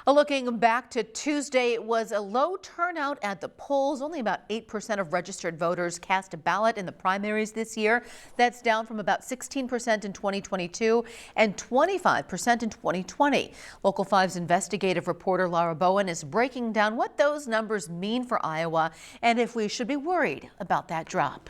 Looking back to Tuesday, it was a low turnout at the polls. Only about 8% of registered voters cast a ballot in the primaries this year. That's down from about 16% in 2022 and 25% in 2020. Local 5's investigative reporter Laura Bowen is breaking down what those numbers mean for Iowa and if we should be worried about that drop.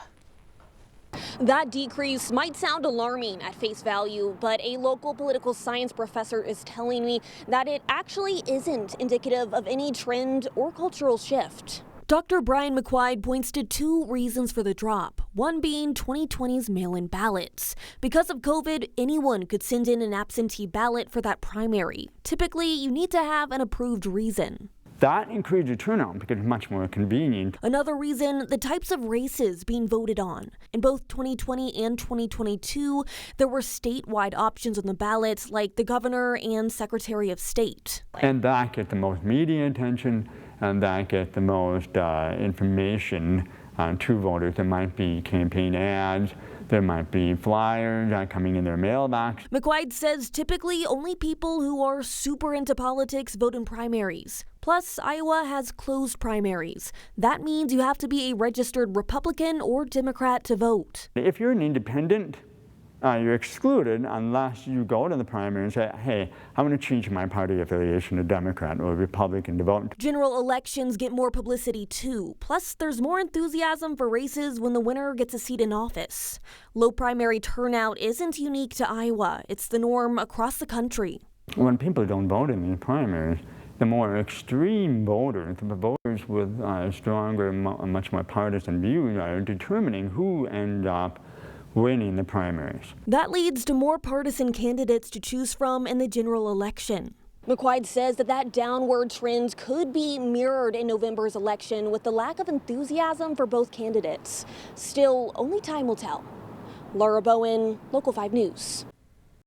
That decrease might sound alarming at face value, but a local political science professor is telling me that it actually isn't indicative of any trend or cultural shift. Dr. Brian McQuaid points to two reasons for the drop, one being 2020's mail-in ballots. Because of COVID, anyone could send in an absentee ballot for that primary. Typically, you need to have an approved reason. That increases turnout because it's much more convenient. Another reason, the types of races being voted on. In both 2020 and 2022, there were statewide options on the ballots like the governor and secretary of state. And that gets the most media attention, and that gets the most information to voters. There might be campaign ads, there might be flyers coming in their mailbox. McQuaid says typically only people who are super into politics vote in primaries. Plus, Iowa has closed primaries. That means you have to be a registered Republican or Democrat to vote. If you're an independent, you're excluded unless you go to the primary and say, hey, I want to change my party affiliation to Democrat or Republican to vote. General elections get more publicity too. Plus, there's more enthusiasm for races when the winner gets a seat in office. Low primary turnout isn't unique to Iowa. It's the norm across the country. When people don't vote in these primaries, the more extreme voters, the voters with stronger, much more partisan views are determining who ends up winning the primaries. That leads to more partisan candidates to choose from in the general election. McQuaid says that downward trend could be mirrored in November's election with the lack of enthusiasm for both candidates. Still, only time will tell. Laura Bowen, Local 5 News.